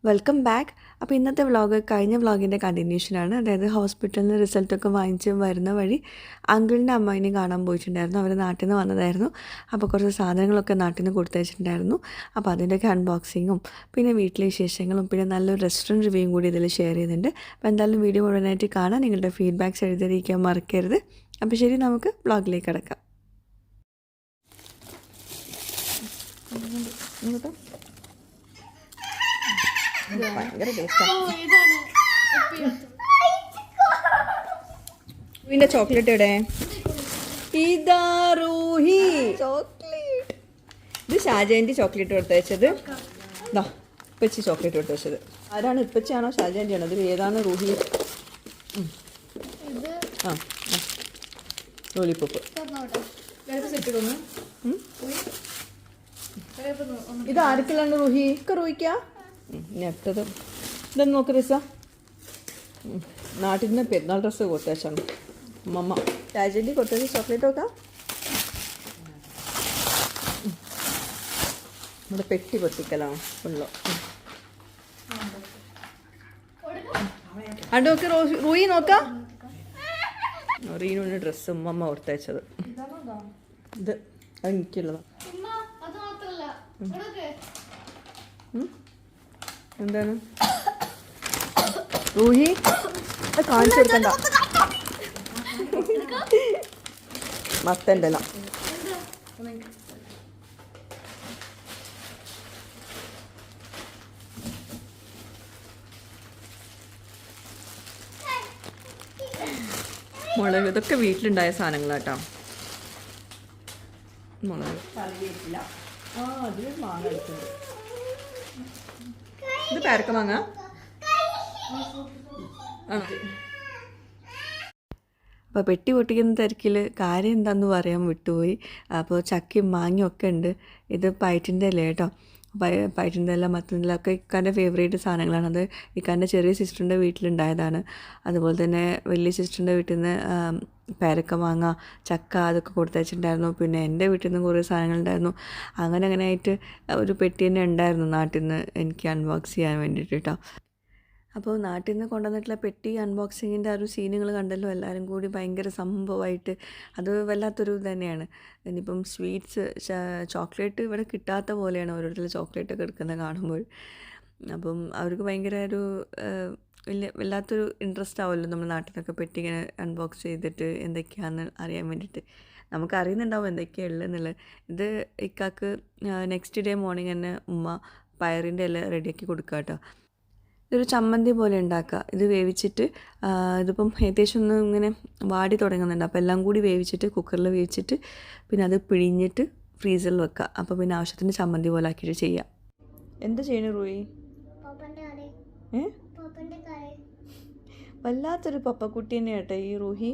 Welcome back. അപ്പോൾ ഇന്നത്തെ vlog കഴിഞ്ഞ വ്ളോഗിൻ്റെ കണ്ടിന്യൂഷനാണ്. അതായത് ഹോസ്പിറ്റലിൽ നിന്ന് റിസൾട്ടൊക്കെ വാങ്ങിച്ച് വരുന്ന വഴി അങ്കിളിൻ്റെ അമ്മേനെയും കാണാൻ പോയിട്ടുണ്ടായിരുന്നു. അവർ നാട്ടിൽ നിന്ന് വന്നതായിരുന്നു. അപ്പോൾ കുറച്ച് സാധനങ്ങളൊക്കെ നാട്ടിൽ നിന്ന് കൊടുത്തയച്ചിട്ടുണ്ടായിരുന്നു. അപ്പോൾ അതിൻ്റെയൊക്കെ അൺബോക്സിങ്ങും പിന്നെ വീട്ടിലെ വിശേഷങ്ങളും പിന്നെ നല്ലൊരു റെസ്റ്റോറൻറ്റ് റിവ്യൂവും കൂടി ഇതിൽ ഷെയർ ചെയ്യുന്നുണ്ട്. അപ്പോൾ എന്തായാലും വീഡിയോ മുഴുവനായിട്ട് കാണാൻ നിങ്ങളുടെ ഫീഡ്ബാക്ക്സ് എഴുതിയിരിക്കാൻ മറക്കരുത്. അപ്പോൾ ശരി, നമുക്ക് വ്ളോഗിലേക്ക് കിടക്കാം. ഭയങ്കര ടേസ്റ്റാണ്. ചോക്ലേറ്റ് എവിടെ? ഇതാ റൂഹി ചോക്ലേറ്റ്. ഇത് ഷാജാൻ്റെ ചോക്ലേറ്റ് കൊടുത്തയച്ചത്. ഇതാ ഇപ്പച്ചി ചോക്ലേറ്റ് കൊടുത്തയച്ചത്. ആരാണ്, ഇപ്പച്ചിയാണോ ഷാജാൻ്റെ ആണോ? ഇതിൽ ഏതാണ് റൂഹി? ആ ലോലിപ്പോപ്പ്. ഇത് ആർക്കെല്ലാം റൂഹി? ഒക്കെ റൂഹിക്കാ. ഇനി അടുത്തത് ഇതൊന്ന് നോക്ക് റിസ. നാട്ടിൽ നിന്ന് പെരുന്നാൾ ഡ്രസ്സ് കൊടുത്തയച്ചാണ് മമ്മ. രാജേലി കൊടുത്തത് ചോക്ലേറ്റ് നോക്കാം. നമ്മുടെ പെട്ടി പൊട്ടിക്കലാണ് ഫുള്ളോ. അത് നോക്ക് റൂയി നോക്കാം. റീനുവിൻ്റെ ഡ്രസ്സ് മമ്മ കൊടുത്തയച്ചത്. ഇത് എനിക്കുള്ളതാണ്. എന്താണ് റൂഹി? അത് കാണിച്ചു കൊടുക്കണ്ട. മത്തൻ്റെ മുളക്. ഇതൊക്കെ വീട്ടിലുണ്ടായ സാധനങ്ങളാട്ടോ. മുളക് അതിൽ മാങ്ങ എടുക്കുന്നുണ്ട്. ഇത് പേരക്ക മാങ്ങ ആണോ? അപ്പോൾ പെട്ടി പൊട്ടിക്കുന്ന തിരക്കിൽ കാര്യം എന്താണെന്ന് പറയാൻ വിട്ടുപോയി. അപ്പോൾ ചക്കയും മാങ്ങയും ഒക്കെ ഉണ്ട്. ഇത് പയറ്റിൻ്റെ ഇല കേട്ടോ. പയറ്റിൻ്റെ ഇല, മത്തൻ്റെ ഇല ഒക്കെ ഇക്കാൻ്റെ ഫേവറേറ്റ് സാധനങ്ങളാണ്. അത് ഇക്കാൻ്റെ ചെറിയ സിസ്റ്ററിൻ്റെ വീട്ടിലുണ്ടായതാണ്. അതുപോലെ തന്നെ വലിയ സിസ്റ്ററിൻ്റെ വീട്ടിൽ നിന്ന് പേരക്ക മാങ്ങ, ചക്ക അതൊക്കെ കൊടുത്തയച്ചിട്ടുണ്ടായിരുന്നു. പിന്നെ എൻ്റെ വീട്ടിൽ നിന്നും കുറേ സാധനങ്ങളുണ്ടായിരുന്നു. അങ്ങനെ ആയിട്ട് ഒരു പെട്ടി തന്നെ ഉണ്ടായിരുന്നു നാട്ടിൽ നിന്ന് എനിക്ക് അൺബോക്സ് ചെയ്യാൻ വേണ്ടിയിട്ട് കേട്ടോ. അപ്പോൾ നാട്ടിൽ നിന്ന് കൊണ്ടുവന്നിട്ടുള്ള പെട്ടി അൺബോക്സിങ്ങിൻ്റെ ആ ഒരു സീനുകൾ കണ്ടല്ലോ. എല്ലാവരും കൂടി ഭയങ്കര സംഭവമായിട്ട് അത് വല്ലാത്തൊരു തന്നെയാണ്. ഇനിയിപ്പം സ്വീറ്റ്സ്, ചോക്ലേറ്റ് ഇവിടെ കിട്ടാത്ത പോലെയാണ് ഓരോരുത്തർ ചോക്ലേറ്റൊക്കെ എടുക്കുന്നത് കാണുമ്പോൾ. അപ്പം അവർക്ക് ഭയങ്കര ഒരു വല്ലാത്തൊരു ഇൻട്രസ്റ്റ് ആവുമല്ലോ നമ്മൾ നാട്ടിൽ നിന്നൊക്കെ പെട്ടി ഇങ്ങനെ അൺബോക്സ് ചെയ്തിട്ട് എന്തൊക്കെയാണെന്ന് അറിയാൻ വേണ്ടിയിട്ട്. നമുക്ക് അറിയുന്നുണ്ടാവും എന്തൊക്കെയാണ് ഉള്ളതെന്നുള്ളത്. ഇത് ഇക്കാക്ക് നെക്സ്റ്റ് ഡേ മോർണിംഗ് തന്നെ ഉമ്മ പയറിൻ്റെ എല്ലാം റെഡിയാക്കി കൊടുക്കുക കേട്ടോ. ഇതൊരു ചമ്മന്തി പോലെ ഉണ്ടാക്കുക. ഇത് വേവിച്ചിട്ട് ഇതിപ്പം ഏകദേശം ഒന്ന് ഇങ്ങനെ വാടി തുടങ്ങുന്നുണ്ട്. അപ്പോൾ എല്ലാം കൂടി വേവിച്ചിട്ട് കുക്കറിൽ വേവിച്ചിട്ട് പിന്നെ അത് പിഴിഞ്ഞിട്ട് ഫ്രീസറിൽ വെക്കുക. അപ്പോൾ പിന്നെ ആവശ്യത്തിന് ചമ്മന്തി പോലെ ആക്കിയിട്ട് ചെയ്യാം. എന്താ ചെയ്യണു റൂയി? വല്ലാത്തൊരു പപ്പക്കുട്ടി തന്നെ കേട്ടോ ഈ റൂഹി.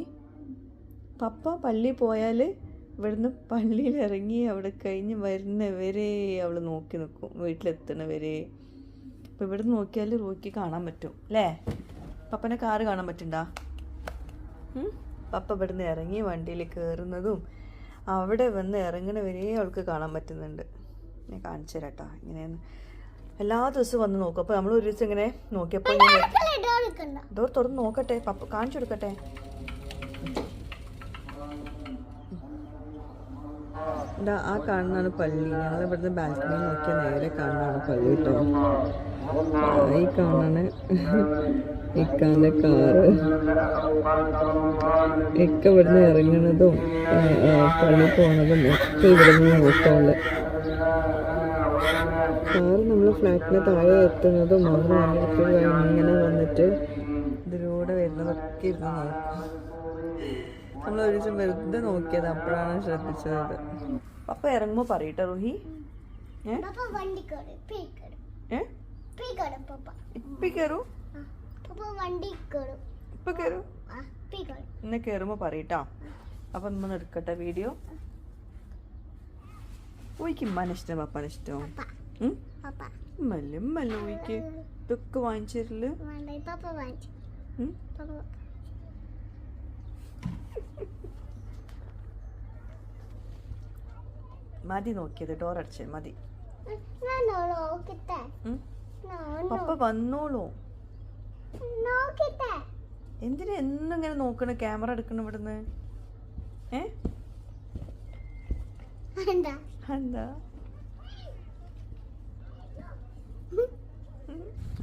പപ്പ പള്ളി പോയാൽ ഇവിടുന്ന് പള്ളിയിൽ ഇറങ്ങി അവിടെ കഴിഞ്ഞ് വരുന്നവരെ അവൾ നോക്കി നിൽക്കും, വീട്ടിലെത്തുന്നവരെ. അപ്പോൾ ഇവിടുന്ന് നോക്കിയാൽ റൂഹിക്ക് കാണാൻ പറ്റും അല്ലേ? പപ്പൻ്റെ കാറ് കാണാൻ പറ്റുണ്ടോ? പപ്പ ഇവിടുന്ന് ഇറങ്ങി വണ്ടിയിൽ കയറുന്നതും അവിടെ വന്ന് ഇറങ്ങുന്നവരെ അവൾക്ക് കാണാൻ പറ്റുന്നുണ്ട്. ഞാൻ കാണിച്ചു തരാം കേട്ടോ. ഇങ്ങനെയാണ് എല്ലാ ദിവസവും വന്ന് നോക്കും. അപ്പോൾ നമ്മൾ ഒരു ദിവസം ഇങ്ങനെ നോക്കിയപ്പോൾ ഡോർ തുറന്ന് നോക്കട്ടെ, പപ്പ കാണിച്ചു കൊടുക്കട്ടെ. ആ കാണുന്നതാണ് പള്ളി. ഞങ്ങൾ ഇവിടുന്ന് ബാൽക്കണി നോക്കിയാൽ നേരെ കാണുന്നതാണ് പള്ളി കേട്ടോ. ഈ കാണാണ് ഇക്കാൻ്റെ കാറ്. ഇക്ക ഇവിടുന്ന് ഇറങ്ങുന്നതും പള്ളി പോകുന്നതും ഒക്കെ ഇവിടുന്ന് നോക്കാനുള്ള കാറ്. നമ്മൾ ഫ്ലാറ്റിന് താഴെ എത്തുന്നതും അവർ വന്നിട്ട് ഇങ്ങനെ വന്നിട്ട് ഇതിലൂടെ വരുന്നതൊക്കെ ഇരുന്ന് നോക്കും. നമ്മൾ ഒരു ദിവസം വെറുതെ നോക്കിയത്, അപ്പോഴാണ് ശ്രദ്ധിച്ചത്. പപ്പ ഇറങ്ങുമ്പോൾ പറയട്ടെ റൂഹി. ഇപ്പൊ കയറൂ, ഇപ്പൊ കയറൂ, ഇന്ന് കയറുമ്പോൾ പറയട്ടാ. അപ്പം നമ്മൾ എടുക്കട്ടെ വീഡിയോ. ഊയ്ക്ക് ഇമ്മാനിഷ്ടം പപ്പാനിഷ്ടം മല്ല ഊയ്ക്ക് ഇതൊക്കെ വാങ്ങിച്ചിട്ടില്ല. മതി നോക്കിയത്, ഡോർ അടച്ചേ മതി. പപ്പ വന്നോളൂ. എന്തിനാ എന്നും ഇങ്ങനെ നോക്കണ, ക്യാമറ എടുക്കണ ഇവിടുന്ന്? എന്താ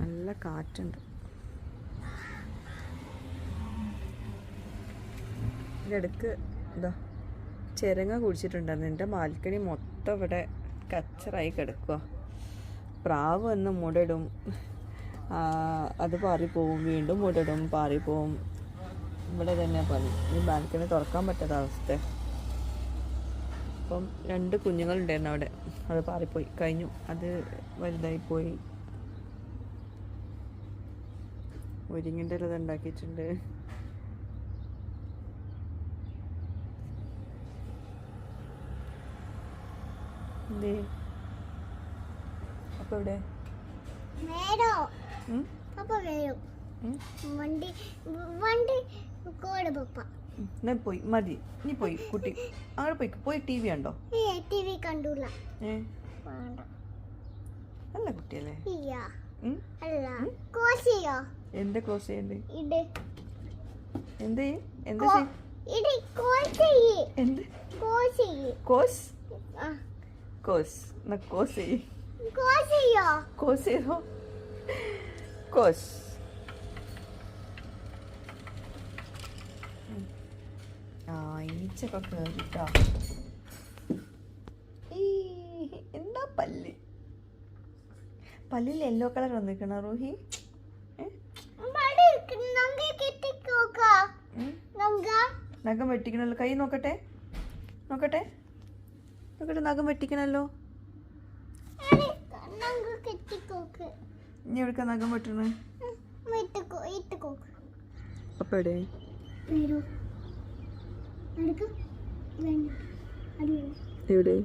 നല്ല കാറ്റുണ്ട്. ഇടക്ക് ഇതാ ചിരങ്ങ കുടിച്ചിട്ടുണ്ടായിരുന്നു. എൻ്റെ ബാൽക്കണി മൊത്തം ഇവിടെ കച്ചറായി കിടക്കുക. പ്രാവ് വന്ന് മുടയിടും, അത് പാറിപ്പോവും, വീണ്ടും മുടയിടും, പാറിപ്പോവും. ഇവിടെ തന്നെ പണി. ഈ ബാൽക്കണി തുറക്കാൻ പറ്റാത്ത അവസ്ഥ. അപ്പം 2 കുഞ്ഞുങ്ങളുണ്ടായിരുന്നു അവിടെ, അത് പാറിപ്പോയി കഴിഞ്ഞു. അത് വലുതായിപ്പോയി. മുരിങ്ങിൻ്റെ ഇല ഉണ്ടാക്കിയിട്ടുണ്ട്. എന്തേ അപ്പൊ ഇവിടെ പോയി മതി. നീ പോയി കുട്ടി അങ്ങനെ പോയി ടി വി കണ്ടോ? കണ്ടൂല. നല്ല കുട്ടിയല്ലേ? എന്താ ക്ലോസ് ചെയ്യണ്ടേ? എന്ത് എന്താ കോസ് കോസ് കോസ് കോസ് ചെയ്തോ? കോസ് ഈച്ചൊക്കെ കേറിട്ടോ. എന്താ പല്ലിൽ യെല്ലോ കളർ വന്നിരിക്കണ റൂഹി? നഖം വെട്ടിക്കണല്ലോ. കൈ നോക്കട്ടെ നോക്കട്ടെ നഖം വെട്ടിക്കണല്ലോ. ഇനി എവിടക്ക നഖം വെട്ടണേ? അപ്പൊ എവിടെ? എവിടെ?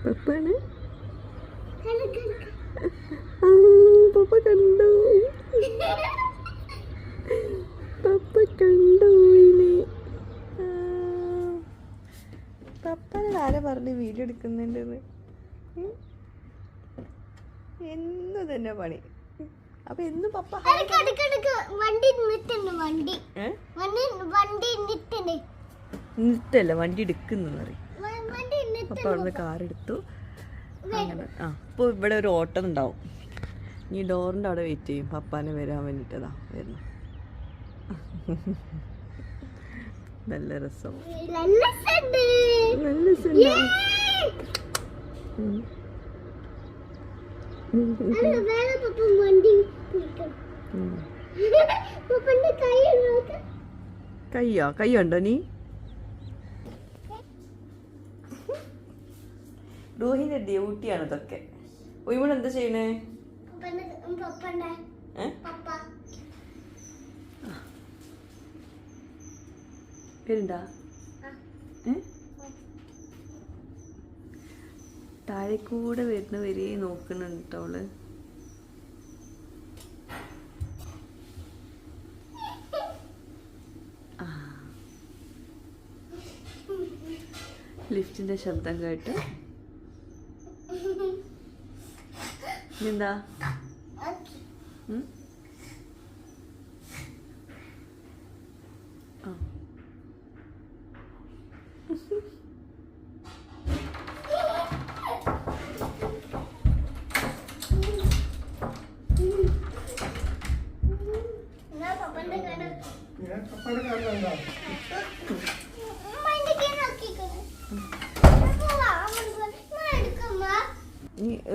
പപ്പാണ്. പപ്പ കണ്ടു, പപ്പ കണ്ടു. പപ്പനെ ആരാ പറഞ്ഞു വീഡിയോ എടുക്കുന്നുണ്ടെന്ന്? എന്നു തന്നെ പണി. അപ്പൊ എന്നും പപ്പ നിർത്തല്ല, വണ്ടി എടുക്കുന്നു പറയും. പപ്പ അവിടുന്ന് കാറെടുത്തു. അങ്ങനെ അപ്പോൾ ഇവിടെ ഒരു ഓട്ടം ഉണ്ടാവും. ഈ ഡോറിൻ്റെ അവിടെ വെയിറ്റ് ചെയ്യും പപ്പാനെ വരാൻ വേണ്ടിയിട്ടതാ വരുന്നു. നല്ല രസം. നല്ല കയ്യുണ്ടോ നീ? റൂഹിന്റെ ഡ്യൂട്ടിയാണ് ഇതൊക്കെ. ഒയ്മൺ എന്താ ചെയ്യണേ? പേരുണ്ടാ? താഴെ കൂടെ വരുന്നവരെ നോക്കുന്നുണ്ട് അവള്. ലിഫ്റ്റിന്റെ ശബ്ദം കേട്ട് എന്താ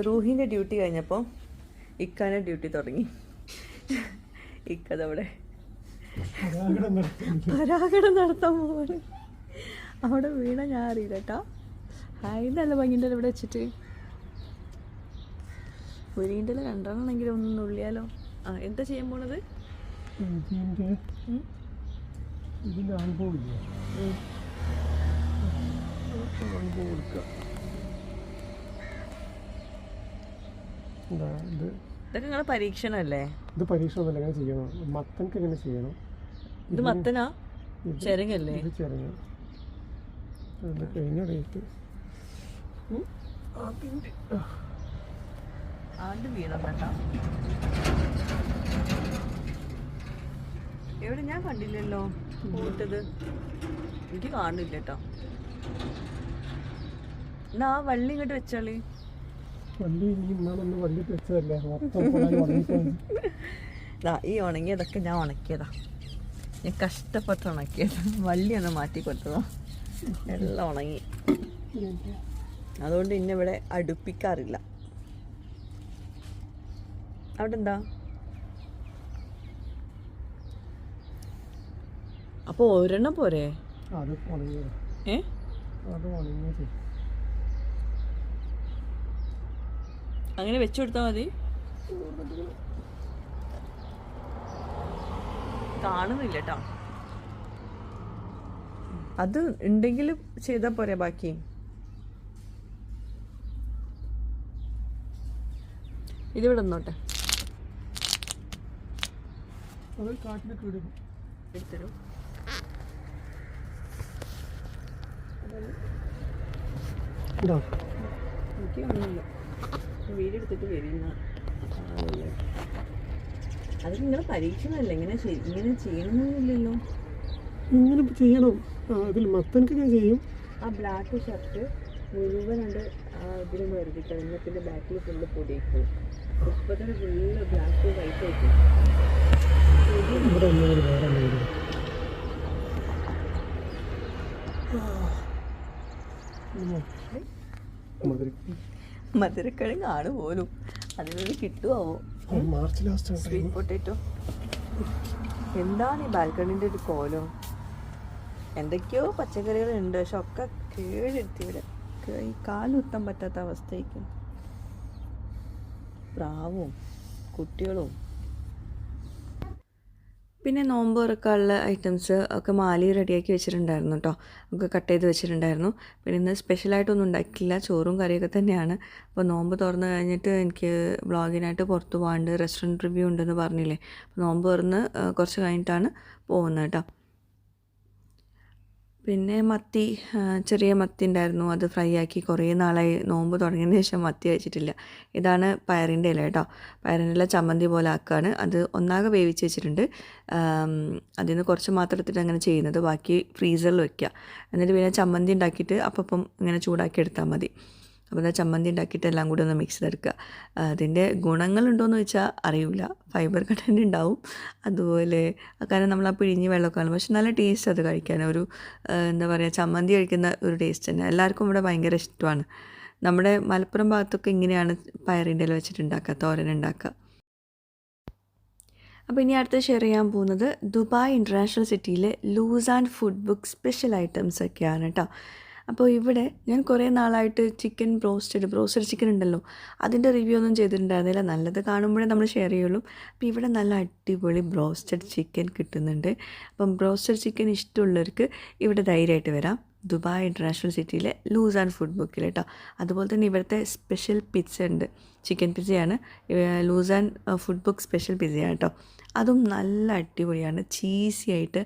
റൂഹിന്റെ ഡ്യൂട്ടി കഴിഞ്ഞപ്പോൾ ഇക്കാന്റെ ഡ്യൂട്ടി തുടങ്ങി. ഇക്കതവിടെ പരാഗണം നടത്താൻ പോവാണ്. അവിടെ വീണ ഞാൻ അറിയില്ല കേട്ടോ. ഹായ് നല്ല ഭംഗിൻ്റെ ഇവിടെ വെച്ചിട്ട് മുരിങ്ങിൻ്റെ 2 എണ്ണമെങ്കിലും ഒന്ന് നുള്ളിയാലോ. എന്താ ചെയ്യാൻ പോണത്? ഇതൊക്കെ നിങ്ങളെ പരീക്ഷണല്ലേ? ഇത് പരീക്ഷണമല്ല, എങ്ങനെ ചെയ്യണം? മത്തനക്ക് എങ്ങനെ ചെയ്യണം? ഇത് മത്തനാ? ചെരങ്ങല്ലേ? ഇത് ചെരങ്ങ. അത് കഴിഞ്ഞ ഡേറ്റ് അതിൻ്റെ ആണ്ട് വീതം കേട്ടോ. എവിടെ ഞാൻ കണ്ടില്ലല്ലോ പോയിട്ടത്, എനിക്ക് കാണുന്നില്ല കേട്ടോ. എന്നാ ആ വള്ളി ഇങ്ങോട്ട് വെച്ചാളി. വള്ളി ഇനി ഇന്നാളൊന്ന് വള്ളി വെച്ചതല്ലേ മൊത്തം ഈ ഉണങ്ങിയതൊക്കെ ഞാൻ ഉണക്കിയതാ, ഞാൻ കഷ്ടപ്പെട്ട് ഉണക്കിയതാ. വള്ളി ഒന്ന് മാറ്റി കൊടുത്തതാ, എല്ലാം ഉണങ്ങി. അതുകൊണ്ട് ഇന്നെ ഇവിടെ അടുപ്പിക്കാറില്ല. അവിടെ എന്താ? അപ്പോൾ ഒരെണ്ണം പോരെ? അത് ഉണങ്ങിയത്. അത് ഉണങ്ങിയത് അങ്ങനെ വെച്ചു കൊടുത്താൽ മതി. കാണുന്നില്ല കേട്ടോ. അത് ഉണ്ടെങ്കിൽ ചെയ്താൽ പോരെ ബാക്കി. ഇതിവിടെ നിന്നോട്ടെ. അത് കാട്ടിലേക്ക് വിടും. എടുത്തരൂ. എനിക്ക് കാണുന്നില്ല. വീട് എടുത്തിട്ട് വരുന്ന അത് നിങ്ങളുടെ പരീക്ഷണമല്ലേ, ഇങ്ങനെ ഇങ്ങനെ ചെയ്യണമെന്നില്ലല്ലോ. ഇങ്ങനെ ചെയ്യണം. അതിൽ മത്തനക്ക് ഞാൻ ചെയ്യും. ആ ബ്ലാക്ക് ഷർട്ട് മുഴുവനുണ്ട് ഇതിലൊന്ന് വരുത്തിക്കാം. എന്നിട്ട് ബാക്കിൽ ഫുള്ള് പൊടിയിക്കും. ഇപ്പൊ തന്നെ ഫുള്ള് ബ്ലാക്ക് വൈറ്റ് ആയിട്ട് മധുരക്കിഴങ്ങ് ആണ് പോലും. അതിനൊരു കിട്ടുമോ? March last sweet potato. എന്താണ് ഈ ബാൽക്കണിൻ്റെ ഒരു കോലം? എന്തൊക്കെയോ പച്ചക്കറികളുണ്ട്, പക്ഷെ ഒക്കെ കേടെടുത്തി. ഇവിടെ ഈ കാലുത്താൻ പറ്റാത്ത അവസ്ഥയ്ക്കും. പ്രാവും കുട്ടികളും. പിന്നെ നോമ്പ് തുറക്കാനുള്ള ഐറ്റംസ് ഒക്കെ മാലി റെഡിയാക്കി വെച്ചിട്ടുണ്ടായിരുന്നു കേട്ടോ. ഒക്കെ കട്ട് ചെയ്ത് വെച്ചിട്ടുണ്ടായിരുന്നു. പിന്നെ ഇന്ന് സ്പെഷ്യലായിട്ടൊന്നും ഉണ്ടാക്കിയില്ല, ചോറും കറിയൊക്കെ തന്നെയാണ്. അപ്പോൾ നോമ്പ് തുറന്ന് കഴിഞ്ഞിട്ട് എനിക്ക് വ്ളോഗിനായിട്ട് പുറത്ത് പോകാണ്ട്, റെസ്റ്റോറൻറ്റ് റിവ്യൂ ഉണ്ടെന്ന് പറഞ്ഞില്ലേ. അപ്പോൾ നോമ്പ് തുറന്ന് കുറച്ച് കഴിഞ്ഞിട്ടാണ് പോകുന്നത് കേട്ടോ. പിന്നെ മത്തി, ചെറിയ മത്തി ഉണ്ടായിരുന്നു, അത് ഫ്രൈ ആക്കി. കുറേ നാളായി നോമ്പ് തുടങ്ങിയതിന് ശേഷം മത്തി കഴിച്ചിട്ടില്ല. ഇതാണ് പയറിൻ്റെ ഇല കേട്ടോ. പയറിൻ്റെ ഇല ചമ്മന്തി പോലെ ആക്കുകയാണ്. അത് ഒന്നാകെ വേവിച്ച് വെച്ചിട്ടുണ്ട്. അതിൽ നിന്ന് കുറച്ച് മാത്രം എടുത്തിട്ട് അങ്ങനെ ചെയ്യുന്നത്, ബാക്കി ഫ്രീസറിൽ വയ്ക്കുക. എന്നിട്ട് പിന്നെ ചമ്മന്തി ഉണ്ടാക്കിയിട്ട് അപ്പം ഇങ്ങനെ ചൂടാക്കി എടുത്താൽ മതി. അപ്പോൾ അത് ചമ്മന്തി ഉണ്ടാക്കിയിട്ട് എല്ലാം കൂടി ഒന്ന് മിക്സ് ചെയ്തെടുക്കുക. അതിൻ്റെ ഗുണങ്ങളുണ്ടോയെന്ന് ചോദിച്ചാൽ അറിയില്ല. ഫൈബർ കണ്ടൻറ്റ് ഉണ്ടാവും. അതുപോലെ കാരണം നമ്മൾ ആ പിഴിഞ്ഞ് വെള്ളമൊക്കെ കാണും. പക്ഷെ നല്ല ടേസ്റ്റ് അത് കഴിക്കാൻ. ഒരു എന്താ പറയുക, ചമ്മന്തി കഴിക്കുന്ന ഒരു ടേസ്റ്റ് തന്നെ. എല്ലാവർക്കും ഇവിടെ ഭയങ്കര ഇഷ്ടമാണ്. നമ്മുടെ മലപ്പുറം ഭാഗത്തൊക്കെ ഇങ്ങനെയാണ് പയറിൻ്റെ ഇല വെച്ചിട്ടുണ്ടാക്കുക, തോരൻ ഉണ്ടാക്കുക. അപ്പോൾ ഇനി അടുത്ത് ഷെയർ ചെയ്യാൻ പോകുന്നത് ദുബായ് ഇൻ്റർനാഷണൽ സിറ്റിയിലെ loose and food book special items ഒക്കെയാണ് കേട്ടോ. അപ്പോൾ ഇവിടെ ഞാൻ കുറേ നാളായിട്ട് ചിക്കൻ ബ്രോസ്റ്റഡ് ചിക്കൻ ഉണ്ടല്ലോ, അതിൻ്റെ റിവ്യൂ ഒന്നും ചെയ്തിട്ടുണ്ടായിരുന്നില്ല. നല്ലത് കാണുമ്പോഴേ നമ്മൾ ഷെയർ ചെയ്യുള്ളൂ. അപ്പോൾ ഇവിടെ നല്ല അടിപൊളി ബ്രോസ്റ്റഡ് ചിക്കൻ കിട്ടുന്നുണ്ട്. അപ്പം ബ്രോസ്റ്റഡ് ചിക്കൻ ഇഷ്ടമുള്ളവർക്ക് ഇവിടെ ധൈര്യമായിട്ട് വരാം. ദുബായ് ഇൻ്റർനാഷണൽ സിറ്റിയിലെ ലൂസ് ആൻഡ് ഫുഡ് ബുക്കിൽ കേട്ടോ. അതുപോലെ തന്നെ ഇവിടുത്തെ സ്പെഷ്യൽ പിസ്സ ഉണ്ട്, ചിക്കൻ പിസ്സയാണ്. Loose and food book special പിസ്സയാണ് കേട്ടോ. അതും നല്ല അടിപൊളിയാണ്, ചീസി ആയിട്ട്.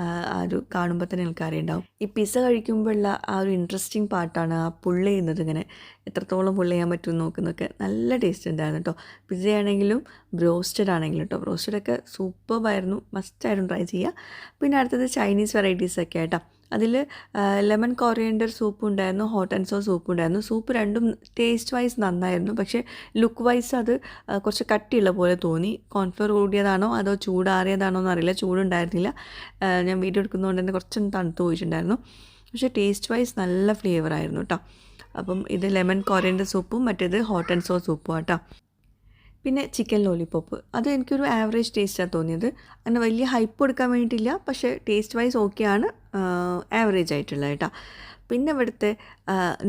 ആ ഒരു കാണുമ്പോൾ തന്നെ എനിക്ക് അറിയുണ്ടാവും. ഈ പിസ്സ കഴിക്കുമ്പോഴുള്ള ആ ഒരു ഇൻട്രസ്റ്റിംഗ് പാർട്ടാണ് ആ പുള്ള് ചെയ്യുന്നത്. ഇങ്ങനെ എത്രത്തോളം പുള്ള് ചെയ്യാൻ പറ്റുമെന്ന് നോക്കുന്നതൊക്കെ നല്ല ടേസ്റ്റ് ഉണ്ടായിരുന്നു കേട്ടോ. പിസ്സ ആണെങ്കിലും ബ്രോസ്റ്റഡ് ആണെങ്കിലും കേട്ടോ. ബ്രോസ്റ്റഡൊക്കെ സൂപ്പറായിരുന്നു, മസ്റ്റായിട്ടും ട്രൈ ചെയ്യുക. പിന്നെ അടുത്തത് ചൈനീസ് വെറൈറ്റീസൊക്കെ ആയിട്ടോ. അതിൽ ലെമൺ കൊറിയൻഡർ സൂപ്പ് ഉണ്ടായിരുന്നു, ഹോട്ട് ആൻഡ് സോസ് സൂപ്പ് ഉണ്ടായിരുന്നു. സൂപ്പ് രണ്ടും ടേസ്റ്റ് വൈസ് നന്നായിരുന്നു, പക്ഷേ ലുക്ക് വൈസ് അത് കുറച്ച് കട്ടിയുള്ള പോലെ തോന്നി. കോൺഫ്ലോർ കൂടിയതാണോ അതോ ചൂടാറിയതാണോ എന്നറിയില്ല, ചൂടുണ്ടായിരുന്നില്ല. ഞാൻ വീഡിയോ എടുക്കുന്നതുകൊണ്ട് തന്നെ കുറച്ചൊന്ന് തണുത്ത് പോയിട്ടുണ്ടായിരുന്നു. പക്ഷേ ടേസ്റ്റ് വൈസ് നല്ല ഫ്ലേവർ ആയിരുന്നു കേട്ടോ. അപ്പം ഇത് ലെമൺ കൊറിയൻഡർ സൂപ്പും മറ്റേത് ഹോട്ട് ആൻഡ് സോസ് സൂപ്പും കേട്ടോ. പിന്നെ ചിക്കൻ ലോലിപോപ്പ്, അത് എനിക്കൊരു ആവറേജ് ടേസ്റ്റാണ് തോന്നിയത്. അങ്ങനെ വലിയ ഹൈപ്പ് കൊടുക്കാൻ വേണ്ടിയിട്ടില്ല, പക്ഷേ ടേസ്റ്റ് വൈസ് ഓക്കെയാണ്, ആവറേജ് ആയിട്ടുള്ള കേട്ടോ. പിന്നെ ഇവിടുത്തെ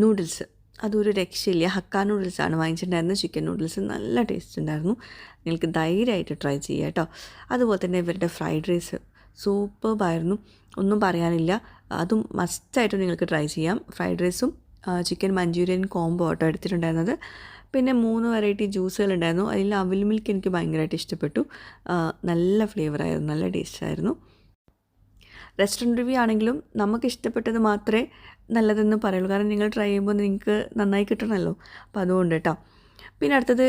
നൂഡിൽസ്, അതൊരു രക്ഷയില്ല. ഹക്ക നൂഡിൽസാണ് വാങ്ങിച്ചിട്ടുണ്ടായിരുന്നത്. ചിക്കൻ നൂഡിൽസ് നല്ല ടേസ്റ്റ് ഉണ്ടായിരുന്നു, നിങ്ങൾക്ക് ധൈര്യമായിട്ട് ട്രൈ ചെയ്യാം കേട്ടോ. അതുപോലെ തന്നെ ഇവരുടെ ഫ്രൈഡ് റൈസ് സൂപ്പർബായിരുന്നു, ഒന്നും പറയാനില്ല. അതും മസ്റ്റായിട്ട് നിങ്ങൾക്ക് ട്രൈ ചെയ്യാം. ഫ്രൈഡ് റൈസും ചിക്കൻ മഞ്ചൂരിയൻ കോംബോ ആട്ടോ എടുത്തിട്ടുണ്ടായിരുന്നത്. പിന്നെ 3 വെറൈറ്റി ജ്യൂസുകളുണ്ടായിരുന്നു. അതിൽ അവിൽ മിൽക്ക് എനിക്ക് ഭയങ്കരമായിട്ട് ഇഷ്ടപ്പെട്ടു. നല്ല ഫ്ലേവറായിരുന്നു, നല്ല ടേസ്റ്റായിരുന്നു. റെസ്റ്റോറൻറ്റ് റിവ്യൂ ആണെങ്കിലും നമുക്ക് ഇഷ്ടപ്പെട്ടത് മാത്രമേ നല്ലതെന്ന് പറയുള്ളൂ. കാരണം നിങ്ങൾ ട്രൈ ചെയ്യുമ്പോൾ നിങ്ങൾക്ക് നന്നായി കിട്ടണമല്ലോ. അപ്പോൾ അതുകൊണ്ട് കേട്ടോ. പിന്നെ അടുത്തത്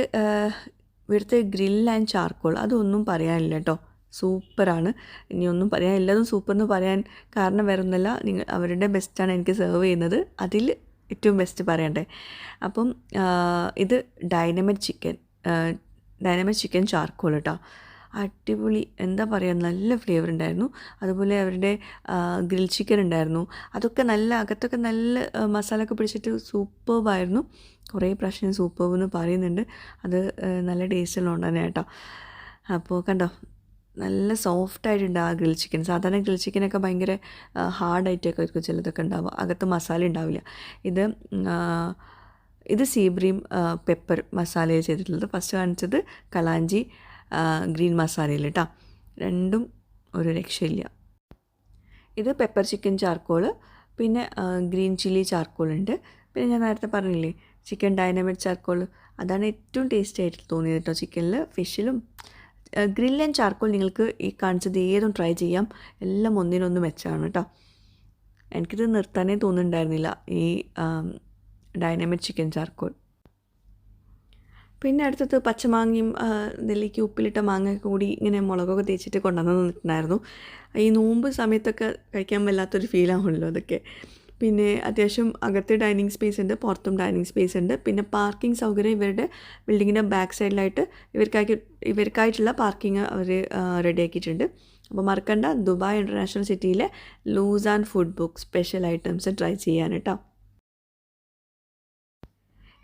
ഇവിടുത്തെ ഗ്രിൽ ആൻഡ് ചാർക്കോൾ, അതൊന്നും പറയാനില്ല കേട്ടോ. സൂപ്പറാണ്. ഇനി ഒന്നും പറയാൻ, എല്ലാതും സൂപ്പർ എന്ന് പറയാൻ കാരണം വേറെ ഒന്നുമല്ല, അവരുടെ ബെസ്റ്റാണ് എനിക്ക് സെർവ് ചെയ്യുന്നത്, അതിൽ ഏറ്റവും ബെസ്റ്റ് പറയണ്ടേ. അപ്പം ഇത് ഡൈനമിക് ചിക്കൻ ചാർക്കോൾ കേട്ടോ. അടിപൊളി, എന്താ പറയുക, നല്ല ഫ്ലേവർ ഉണ്ടായിരുന്നു. അതുപോലെ അവരുടെ ഗ്രിൽ ചിക്കൻ ഉണ്ടായിരുന്നു, അതൊക്കെ നല്ല അകത്തൊക്കെ നല്ല മസാല ഒക്കെ പിടിച്ചിട്ട് സൂപ്പർബായിരുന്നു. കുറേ പ്രാവശ്യം സൂപ്പർബ് എന്ന് പറയുന്നുണ്ട്, അത് നല്ല ടേസ്റ്റുള്ളതുകൊണ്ട് തന്നെ കേട്ടോ. അപ്പോൾ കണ്ടോ, നല്ല സോഫ്റ്റായിട്ടുണ്ട് ആ ഗ്രിൽ ചിക്കൻ. സാധാരണ ഗ്രിൽ ചിക്കനൊക്കെ ഭയങ്കര ഹാർഡായിട്ടൊക്കെ ആയിരിക്കും ചിലതൊക്കെ ഉണ്ടാവുക, അകത്ത് മസാല ഉണ്ടാവില്ല. ഇത് സീബ്രീം പെപ്പർ മസാലയിൽ ചെയ്തിട്ടുള്ളത്. ഫസ്റ്റ് കാണിച്ചത് കലാഞ്ചി ഗ്രീൻ മസാലയിൽ കേട്ടോ. രണ്ടും ഒരു രക്ഷയില്ല. ഇത് പെപ്പർ ചിക്കൻ ചാർക്കോൾ, പിന്നെ ഗ്രീൻ ചില്ലി ചാർക്കോൾ ഉണ്ട്. പിന്നെ ഞാൻ നേരത്തെ പറഞ്ഞില്ലേ ചിക്കൻ ഡൈനമിക് ചാർക്കോൾ, അതാണ് ഏറ്റവും ടേസ്റ്റ് ആയിട്ട് തോന്നിയത് കേട്ടോ ചിക്കനിൽ. ഫിഷിലും ഗ്രിൽ ആൻഡ് ചാർക്കോൾ നിങ്ങൾക്ക് ഈ കാണിച്ചത് ഏതും ട്രൈ ചെയ്യാം, എല്ലാം ഒന്നിനൊന്ന് മെച്ചമാണ് കേട്ടോ. എനിക്കിത് നിർത്താനേ തോന്നുന്നുണ്ടായിരുന്നില്ല ഈ ഡൈനമിക് ചിക്കൻ ചാർക്കോൾ. പിന്നെ അടുത്തത് പച്ചമാങ്ങയും നെല്ലിക്ക ഉപ്പിലിട്ട മാങ്ങ കൂടി ഇങ്ങനെ മുളകൊക്കെ തേച്ചിട്ട് കൊണ്ടുവന്ന് നിന്നിട്ടുണ്ടായിരുന്നു. ഈ നോമ്പ് സമയത്തൊക്കെ കഴിക്കാൻ വല്ലാത്തൊരു ഫീലാണല്ലോ അതൊക്കെ. പിന്നെ അത്യാവശ്യം അകത്ത് ഡൈനിങ് സ്പേസ് ഉണ്ട്, പുറത്തും ഡൈനിങ് സ്പേസ് ഉണ്ട്. പിന്നെ പാർക്കിംഗ് സൗകര്യം ഇവരുടെ ബിൽഡിങ്ങിൻ്റെ ബാക്ക് സൈഡിലായിട്ട് ഇവർക്കായിട്ടുള്ള പാർക്കിംഗ് അവർ റെഡിയാക്കിയിട്ടുണ്ട്. അപ്പോൾ മറക്കണ്ട, ദുബായ് ഇൻ്റർനാഷണൽ സിറ്റിയിലെ loose and food book special items try ചെയ്യാൻ കേട്ടോ.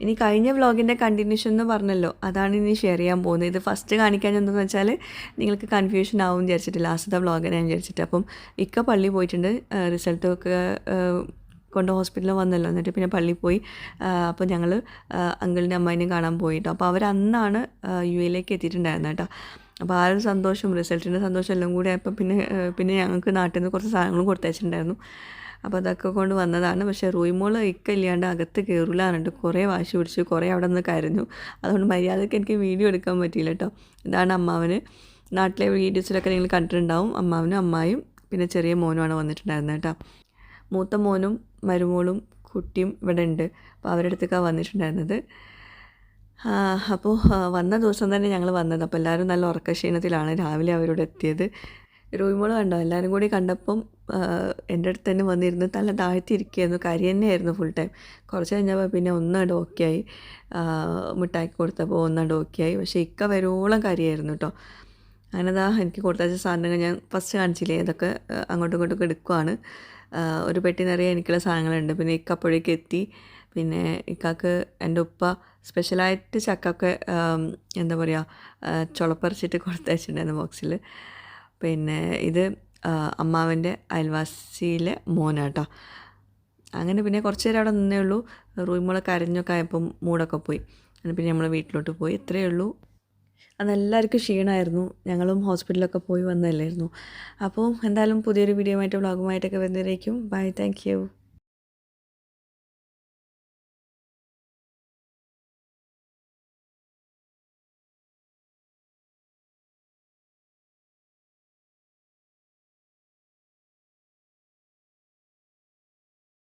ഇനി കഴിഞ്ഞ വ്ളോഗിൻ്റെ കണ്ടിന്യൂഷൻ എന്ന് പറഞ്ഞല്ലോ, അതാണ് ഇനി ഷെയർ ചെയ്യാൻ പോകുന്നത്. ഇത് ഫസ്റ്റ് കാണിക്കാൻ എന്താണെന്ന് വെച്ചാൽ നിങ്ങൾക്ക് കൺഫ്യൂഷൻ ആവും വിചാരിച്ചിട്ട്, ലാസ്റ്റത്തെ വ്ളോഗ് ഞാൻ വിചാരിച്ചിട്ട്. അപ്പം ഇക്ക പള്ളി പോയിട്ടുണ്ട്, റിസൾട്ടൊക്കെ കൊണ്ട് ഹോസ്പിറ്റലിൽ വന്നല്ലോ, എന്നിട്ട് പിന്നെ പള്ളിയിൽ പോയി. അപ്പോൾ ഞങ്ങൾ അങ്കിളിൻ്റെ അമ്മേനെയും കാണാൻ പോയിട്ടോ. അപ്പോൾ അവരന്നാണ് UAE എത്തിയിട്ടുണ്ടായിരുന്നത് കേട്ടോ. അപ്പോൾ ആ ഒരു സന്തോഷം, റിസൾട്ടിൻ്റെ സന്തോഷം എല്ലാം കൂടി ആയപ്പോൾ പിന്നെ ഞങ്ങൾക്ക് നാട്ടിൽ നിന്ന് കുറച്ച് സാധനങ്ങളും കൊടുത്തയച്ചിട്ടുണ്ടായിരുന്നു. അപ്പോൾ അതൊക്കെ കൊണ്ട് വന്നതാണ്. പക്ഷേ റൂയിമോൾ ഇല്ലാണ്ട് അകത്ത് കയറില്ലാറുണ്ട്, കുറേ വാശി പിടിച്ചു, കുറേ അവിടെ നിന്ന് കരഞ്ഞു. അതുകൊണ്ട് മര്യാദയ്ക്ക് എനിക്ക് വീഡിയോ എടുക്കാൻ പറ്റിയില്ല കേട്ടോ. ഇതാണ് അമ്മാവന്. നാട്ടിലെ വീഡിയോസിലൊക്കെ നിങ്ങൾ കണ്ടിട്ടുണ്ടാവും. അമ്മാവനും അമ്മായും പിന്നെ ചെറിയ മോനുമാണ് വന്നിട്ടുണ്ടായിരുന്നത് കേട്ടോ. മൂത്ത മോനും മരുമോളും കുട്ടിയും ഇവിടെ ഉണ്ട്. അപ്പോൾ അവരുടെ അടുത്തേക്കാണ് വന്നിട്ടുണ്ടായിരുന്നത്. അപ്പോൾ വന്ന ദിവസം തന്നെ ഞങ്ങൾ വന്നത്. അപ്പോൾ എല്ലാവരും നല്ല ഉറക്കക്ഷീണത്തിലാണ് രാവിലെ അവരോട് എത്തിയത്. റൂയിമോൾ കണ്ടോ, എല്ലാവരും കൂടി കണ്ടപ്പം എൻ്റെ അടുത്ത് തന്നെ വന്നിരുന്ന് തല താഴ്ത്തിയിരിക്കുകയായിരുന്നു, കരി തന്നെയായിരുന്നു ഫുൾ ടൈം. കുറച്ച് കഴിഞ്ഞപ്പോൾ പിന്നെ ഒന്നാണ്ട് ഓക്കെ ആയി, മിഠായിക്ക് കൊടുത്തപ്പോൾ ഒന്നാണ്ട് ഓക്കെ ആയി. പക്ഷേ ഇക്ക വരോളം കരിയായിരുന്നു കേട്ടോ. അങ്ങനെതാ എനിക്ക് കൊടുത്തയച്ച സാധനങ്ങൾ ഞാൻ ഫസ്റ്റ് കാണിച്ചില്ലേ, അതൊക്കെ അങ്ങോട്ടും ഇങ്ങോട്ടൊക്കെ എടുക്കുവാണ്. ഒരു പെട്ടി നിറയെ എനിക്കുള്ള സാധനങ്ങളുണ്ട്. പിന്നെ ഇക്ക അപ്പോഴേക്ക് എത്തി. പിന്നെ ഇക്കാക്ക് എൻ്റെ ഉപ്പ സ്പെഷ്യലായിട്ട് ചക്കൊക്കെ എന്താ പറയുക ചുളപ്പറിച്ചിട്ട് കൊടുത്തയച്ചിട്ടുണ്ടായിരുന്നു ബോക്സിൽ. പിന്നെ ഇത് അമ്മാവൻ്റെ അയൽവാസിയിലെ മോനാട്ടോ. അങ്ങനെ പിന്നെ കുറച്ച് നേരം അവിടെ നിന്നേ ഉള്ളൂ. റൂമോളെ കരഞ്ഞൊക്കെ ആയപ്പം മൂടൊക്കെ പോയി. പിന്നെ നമ്മൾ വീട്ടിലോട്ട് പോയി, ഇത്രയേ ഉള്ളൂ. അതെല്ലാവർക്കും ക്ഷീണമായിരുന്നു, ഞങ്ങളും ഹോസ്പിറ്റലിലൊക്കെ പോയി വന്നതല്ലായിരുന്നു. അപ്പോൾ എന്തായാലും പുതിയൊരു വീഡിയോ ആയിട്ട് വ്ളോഗുമായിട്ടൊക്കെ വരുന്നതായിരിക്കും. Bye, thank U.